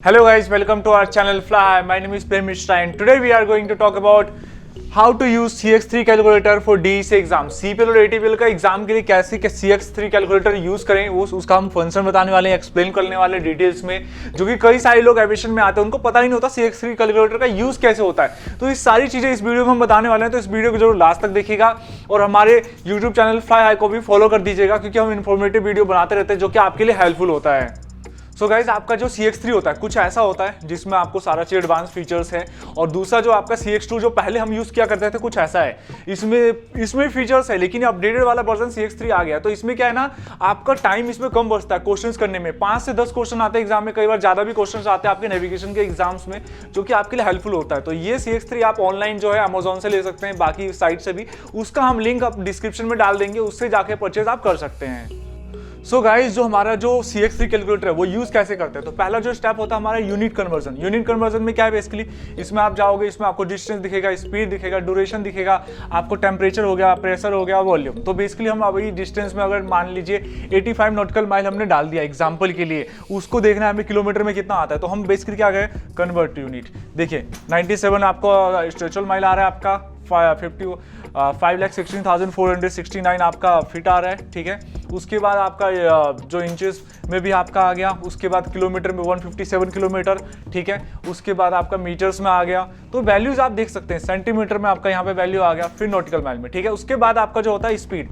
Hello guys, welcome to our channel Fly. My name is Prem Mishra and today we are going to talk about how to use CX3 calculator for DEC exam. CPL और ATPL का exam के लिए कैसे CX3 calculator use करें उसका हम function बताने वाले हैं, एक्सप्लेन करने वाले डिटेल्स में, जो कि कई सारे लोग एविएशन में आते हैं उनको पता ही नहीं होता CX3 कैलकुलेटर का यूज कैसे होता है। तो ये सारी चीजें इस वीडियो में हम बताने वाले हैं, तो इस वीडियो को जरूर लास्ट तक देखिएगा और हमारे यूट्यूब चैनल फ्लाई हाई को भी फॉलो कर दीजिएगा, क्योंकि हम इन्फॉर्मेटिव वीडियो बनाते रहते हैं जो कि आपके लिए हेल्पफुल होता है। सो गाइज, आपका जो CX3 होता है कुछ ऐसा होता है जिसमें आपको सारा चीज एडवांस फीचर्स है, और दूसरा जो आपका CX2 जो पहले हम यूज किया करते थे कुछ ऐसा है, इसमें फीचर्स है लेकिन अपडेटेड वाला वर्जन CX3 आ गया। तो इसमें क्या है ना, आपका टाइम इसमें कम बचता है क्वेश्चंस करने में। 5 से 10 क्वेश्चन आते हैं एग्जाम में, कई बार ज्यादा भी क्वेश्चंस आते हैं आपके नेविगेशन के एग्जाम्स में, जो कि आपके लिए हेल्पफुल होता है। तो ये CX3 आप ऑनलाइन जो है अमेजोन से ले सकते हैं, बाकी साइट से भी, उसका हम लिंक आप डिस्क्रिप्शन में डाल देंगे, उससे जाके परचेज आप कर सकते हैं। सो गाइज, जो हमारा जो CX3 कैलकुलेटर है वो यूज कैसे करते हैं, तो पहला जो स्टेप होता है हमारा यूनिट कन्वर्जन। यूनिट कन्वर्जन में क्या है बेसिकली, इसमें आप जाओगे, इसमें आपको डिस्टेंस दिखेगा, स्पीड दिखेगा, ड्यूरेशन दिखेगा, आपको टेम्परेचर हो गया, प्रेशर हो गया, वॉल्यूम। तो बेसिकली हम अभी डिस्टेंस में अगर मान लीजिए 85 नॉटिकल माइल हमने डाल दिया एग्जाम्पल के लिए, उसको देखना है हमें किलोमीटर में कितना आता है। तो हम बेसिकली क्या गए, कन्वर्ट यूनिट। देखिए 97 आपको स्ट्रेचुअल माइल आ रहा है, आपका 5,16,469 आपका फिट आ रहा है, ठीक है। उसके बाद आपका जो इंचेस में भी आपका आ गया, उसके बाद किलोमीटर में 157 किलोमीटर, ठीक है। उसके बाद आपका मीटर्स में आ गया, तो वैल्यूज आप देख सकते हैं। सेंटीमीटर में आपका यहाँ पे वैल्यू आ गया, फिर नॉटिकल माइल में, ठीक है। उसके बाद आपका जो होता है स्पीड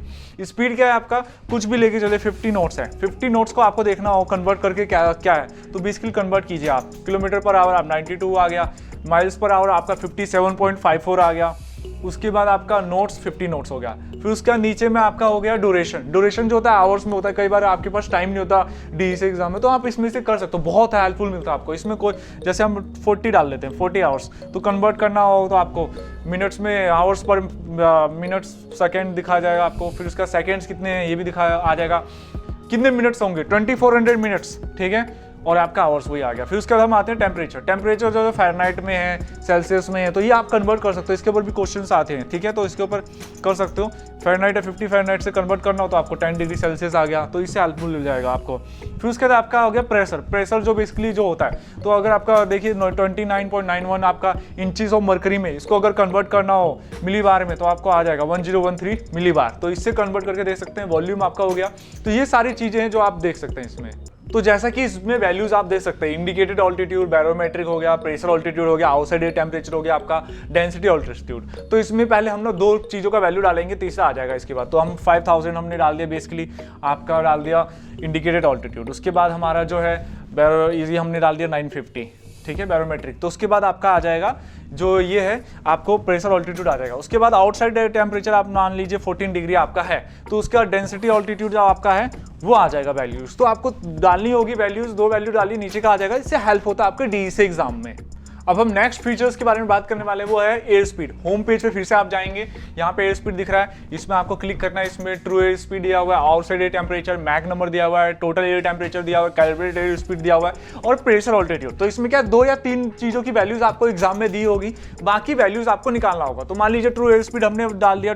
क्या है आपका, कुछ भी लेके चले 50 नोट्स है, 50 नोट्स को आपको देखना हो कन्वर्ट करके क्या है। तो बेसिकली कन्वर्ट कीजिए आप, किलोमीटर पर आवर आप 92 आ गया, माइल्स पर आवर आपका 57.54 आ गया। उसके बाद आपका नोट्स 50 नोट्स हो गया। फिर उसके नीचे में आपका हो गया ड्यूरेशन जो होता है आवर्स में होता है। कई बार आपके पास टाइम नहीं होता DEC एग्जाम में, तो आप इसमें से कर सकते हो, बहुत हेल्पफुल मिलता है आपको। इसमें कोई जैसे हम 40 डाल देते हैं, 40 आवर्स, तो कन्वर्ट करना हो तो आपको मिनट्स में आवर्स पर मिनट्स सेकेंड दिखा जाएगा आपको। फिर उसका सेकेंड्स कितने हैं ये भी दिखा आ जाएगा, कितने मिनट्स होंगे 2400 मिनट्स, ठीक है। और आपका आवर्स वही आ गया। फिर उसके बाद हम आते हैं टेम्परेचर जो फ़ारेनहाइट में है, सेल्सियस में है, तो ये आप कन्वर्ट कर सकते हो। इसके ऊपर भी क्वेश्चंस आते हैं, ठीक है, तो इसके ऊपर कर सकते हो। फ़ारेनहाइट है 50 फ़ारेनहाइट से कन्वर्ट करना हो तो आपको 10 डिग्री सेल्सियस आ गया, तो इससे हेल्पफुल मिल जाएगा आपको। फिर उसके बाद आपका हो गया प्रेशर जो बेसिकली जो होता है, तो अगर आपका देखिए 29.91 आपका इंचेस ऑफ मरकरी में, इसको अगर कन्वर्ट करना हो मिलीबार में तो आपको आ जाएगा 1013 मिलीबार, तो इससे कन्वर्ट करके देख सकते हैं। वॉल्यूम आपका हो गया। तो ये सारी चीज़ें हैं जो आप देख सकते हैं इसमें। तो जैसा कि इसमें वैल्यूज आप देख सकते हैं, इंडिकेटेड ऑल्टीट्यूड, बैरोमेट्रिक हो गया, प्रेशर ऑल्टीट्यूड हो गया, आउटसाइड एयर टेम्परेचर हो गया, आपका डेंसिटी ऑल्टीट्यूड। तो इसमें पहले हम लोग 2 चीज़ों का वैल्यू डालेंगे, तीसरा आ जाएगा इसके बाद। तो हम 5000 हमने डाल दिया, बेसिकली आपका डाल दिया इंडिकेटेड ऑल्टीट्यूड। उसके बाद हमारा जो है इजी हमने डाल दिया 950, ठीक है, बैरोमेट्रिक। तो उसके बाद आपका आ जाएगा जो ये है, आपको प्रेशर ऑल्टीट्यूड आ जाएगा। उसके बाद आउटसाइड एयर टेम्परेचर आप मान लीजिए 14 डिग्री आपका है, तो उसका डेंसिटी ऑल्टीट्यूड जो आपका है वो आ जाएगा वैल्यूज। तो आपको डालनी होगी वैल्यूज, 2 वैल्यू डाली, नीचे का आ जाएगा। इससे हेल्प होता है आपके DEC एग्जाम में। अब हम नेक्स्ट फीचर्स के बारे में बात करने वाले हैं, वो है एयर स्पीड। होम पेज पे फिर से आप जाएंगे, यहाँ पे एयर स्पीड दिख रहा है, इसमें आपको क्लिक करना है। इसमें ट्रू एयर स्पीड दिया हुआ है, outside air temperature, Mach number दिया हुआ है, टोटल एयर टेम्परेचर दिया हुआ है, कैलिब्रेटेड एयर स्पीड दिया हुआ है, और प्रेशर ऑल्टीट्यूड। तो इसमें क्या 2 या 3 चीज़ों की वैल्यूज आपको एग्जाम में दी होगी, बाकी वैल्यूज आपको निकालना होगा। तो मान लीजिए ट्रू एयर स्पीड हमने डाल दिया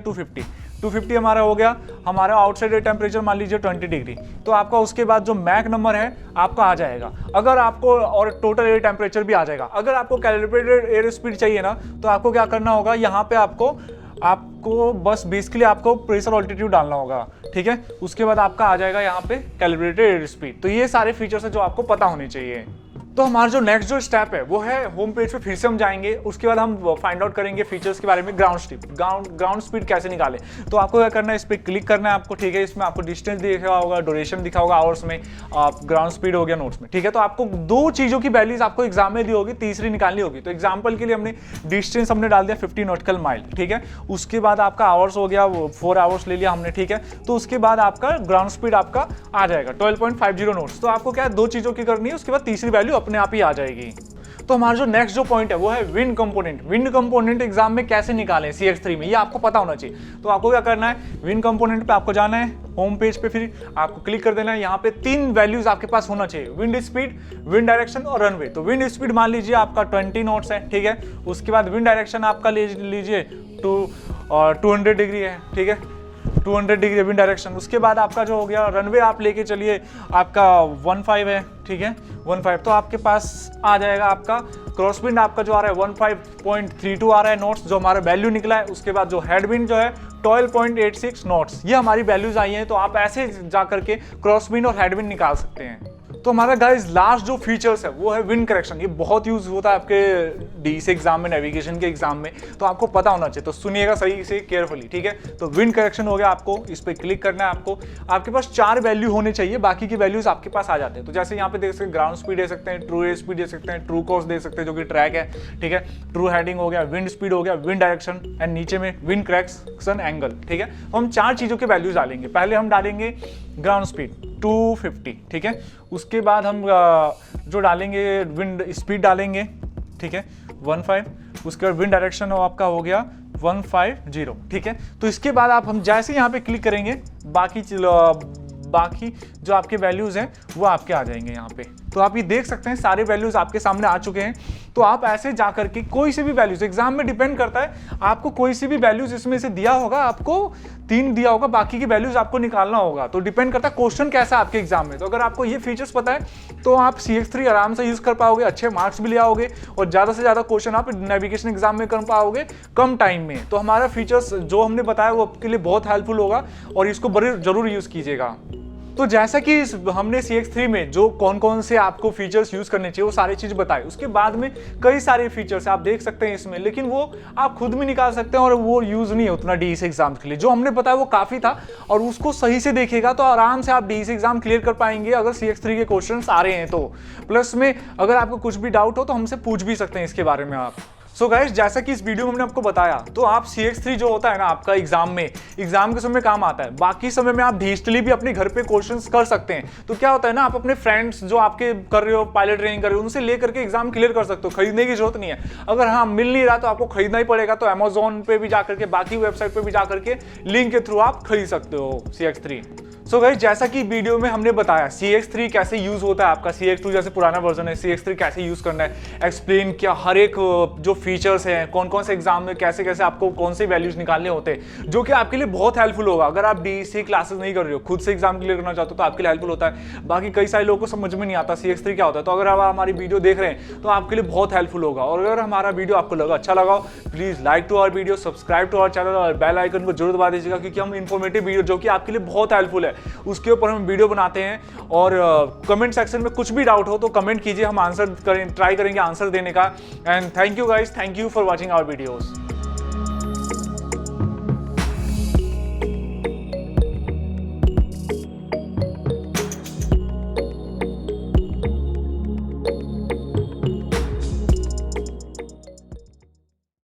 250 हमारा हो गया। हमारा आउटसाइड एयर टेम्परेचर मान लीजिए 20 डिग्री, तो आपका उसके बाद जो मैक नंबर है आपका आ जाएगा। अगर आपको, और टोटल एयर टेम्परेचर भी आ जाएगा। अगर आपको कैलिब्रेटेड एयर स्पीड चाहिए ना, तो आपको क्या करना होगा, यहाँ पे आपको बस बेसिकली आपको प्रेशर ऑल्टीट्यूड डालना होगा, ठीक है। उसके बाद आपका आ जाएगा यहाँ पे कैलिब्रेटेड एयर स्पीड। तो ये सारे फीचर्स है जो आपको पता होने चाहिए। तो हमारा जो नेक्स्ट जो स्टेप है वो है, होम पेज पे फिर से हम जाएंगे, उसके बाद हम फाइंड आउट करेंगे फीचर्स के बारे में। ग्राउंड स्पीड कैसे निकालें, तो आपको क्या करना है, इस पर क्लिक करना है आपको, ठीक है। इसमें आपको डिस्टेंस दिखा होगा, ड्यूरेशन दिखा होगा आवर्स में, ग्राउंड स्पीड हो गया नोट्स में, ठीक है। तो आपको 2 चीज़ों की वैल्यूज आपको एग्जाम में दी होगी, तीसरी निकालनी होगी। तो एग्जाम्पल के लिए हमने डिस्टेंस हमने डाल दिया 50 नॉटिकल माइल, ठीक है। उसके बाद आपका आवर्स हो गया, 4 आवर्स ले लिया हमने, ठीक है। तो उसके बाद आपका ग्राउंड स्पीड आपका आ जाएगा 12.50 नोट्स। तो आपको क्या है, 2 चीज़ों की करनी है, उसके बाद तीसरी वैल्यू अपने आप ही आ जाएगी। तो हमारा जो नेक्स्ट जो पॉइंट है वो है wind component. Wind component exam में कैसे निकालें CX3 में, ये आपको पता होना चाहिए। तो आपको क्या करना है, विंड कंपोनेंट पे आपको जाना है, होम पेज पे फिर आपको क्लिक कर देना है। यहाँ पे 3 वैल्यूज आपके पास होना चाहिए, विंड स्पीड, विंड डायरेक्शन और रनवे। तो विंड स्पीड मान लीजिए आपका 20 नॉट्स है, ठीक है। उसके बाद विंड डायरेक्शन आपका ले लीजिए 200 डिग्री है, ठीक है। 200 डिग्री विंड डायरेक्शन। उसके बाद आपका जो हो गया रनवे आप लेके चलिए आपका 15 है, ठीक है 15, तो आपके पास आ जाएगा आपका क्रॉस विंड आपका जो आ रहा है 15.32 आ रहा है नॉट्स, जो हमारा वैल्यू निकला है। उसके बाद जो हेड विंड जो है 12.86 नॉट्स, ये हमारी वैल्यूज आई हैं। तो आप ऐसे जा करके क्रॉस विंड और हेड विंड निकाल सकते हैं। तो हमारा गाइस लास्ट जो फीचर्स है वो है विंड करेक्शन। ये बहुत यूज होता है आपके डीसी एग्जाम में, नेविगेशन के एग्जाम में, तो आपको पता होना चाहिए। तो सुनिएगा सही से केयरफुली, ठीक है। तो विंड करेक्शन हो गया, आपको इस पर क्लिक करना है। आपके पास 4 वैल्यू होने चाहिए, बाकी की वैल्यूज आपके पास आ जाते हैं। तो जैसे यहाँ पे देख सकते हैं ग्राउंड स्पीड दे सकते हैं, ट्रू एयर स्पीड दे सकते हैं, ट्रू कोर्स दे सकते हैं जो कि ट्रैक है, ठीक है। ट्रू हेडिंग हो गया, विंड स्पीड हो गया, विंड डायरेक्शन एंड नीचे में विंड करेक्शन एंगल, ठीक है। तो हम 4 चीजों के वैल्यूज डालेंगे। पहले हम डालेंगे ग्राउंड स्पीड 250, ठीक है। उसके बाद हम जो डालेंगे विंड स्पीड डालेंगे, ठीक है 15। उसके बाद विंड डायरेक्शन आपका हो गया 150, ठीक है। तो इसके बाद हम जैसे यहाँ पे क्लिक करेंगे बाकी जो आपके वैल्यूज हैं वो आपके आ जाएंगे यहाँ पे। तो आप ये देख सकते हैं सारे वैल्यूज आपके सामने आ चुके हैं। तो आप ऐसे जा करके कोई सी भी वैल्यूज, एग्जाम में डिपेंड करता है, आपको कोई सी भी वैल्यूज इसमें से दिया होगा, आपको 3 दिया होगा, बाकी की वैल्यूज आपको निकालना होगा। तो डिपेंड करता है क्वेश्चन कैसा है आपके एग्जाम में। तो अगर आपको ये फीचर्स पता है तो आप CX3 आराम से यूज कर पाओगे, अच्छे मार्क्स भी ले आओगे और ज्यादा से ज्यादा क्वेश्चन आप नेविगेशन एग्जाम में कर पाओगे कम टाइम में। तो हमारा फीचर्स जो हमने बताया वो आपके लिए बहुत हेल्पफुल होगा और इसको बड़े जरूर यूज कीजिएगा। तो जैसा कि हमने CX3 में जो कौन कौन से आपको फीचर्स यूज करने चाहिए वो सारी चीज बताई, उसके बाद में कई सारे फीचर्स आप देख सकते हैं इसमें, लेकिन वो आप खुद भी निकाल सकते हैं और वो यूज नहीं है उतना डीसी एग्जाम के लिए। जो हमने बताया वो काफी था और उसको सही से देखेगा तो आराम से आप डीसी एग्जाम क्लियर कर पाएंगे अगर CX3 के क्वेश्चन आ रहे हैं तो। प्लस में अगर आपको कुछ भी डाउट हो तो हमसे पूछ भी सकते हैं इसके बारे में आप। सो गाइस, जैसा कि इस वीडियो में हमने आपको बताया, तो आप CX3 जो होता है ना आपका एग्जाम के समय काम आता है। बाकी समय में आप डिजिटली भी अपने घर पे क्वेश्चंस कर सकते हैं। तो क्या होता है ना, आप अपने फ्रेंड्स जो आपके कर रहे हो, पायलट ट्रेनिंग कर रहे हो, उनसे लेकर के एग्जाम क्लियर कर सकते हो। खरीदने की जरूरत नहीं है। अगर हाँ मिल नहीं रहा तो आपको खरीदना ही पड़ेगा। तो Amazon पे भी जाकर के, बाकी वेबसाइट पे भी जाकर के लिंक के थ्रू आप खरीद सकते हो CX3। सो गाइस, जैसा कि वीडियो में हमने बताया CX3 कैसे यूज होता है आपका, CX2 जैसे पुराना वर्जन है, CX3 कैसे यूज करना है, एक्सप्लेन किया हर एक जो फीचर्स हैं, कौन कौन से एग्जाम में कैसे कैसे आपको कौन से वैल्यूज निकालने होते हैं, जो कि आपके लिए बहुत हेल्पफुल होगा। अगर आप डीसी क्लासेस नहीं कर रहे हो, खुद से एग्जाम क्लियर करना चाहते हो तो आपके लिए हेल्पफुल होता है। बाकी कई सारे लोगों को समझ में नहीं आता CX3 क्या होता है, तो अगर आप हमारी वीडियो देख रहे हैं तो आपके लिए बहुत हेल्पफुल होगा। और अगर हमारा वीडियो आपको लगा अच्छा लगा, please like to our video, subscribe to our channel और बेल आइकन को जरूर दबा दीजिएगा, क्योंकि हम इंफॉर्मेटिव वीडियो जो कि आपके लिए बहुत हेल्पफुल है उसके ऊपर वीडियो बनाते हैं। और कमेंट सेक्शन में कुछ भी डाउट हो तो कमेंट कीजिए, हम आंसर ट्राई करेंगे आंसर देने का। And thank you guys, thank you for watching our videos.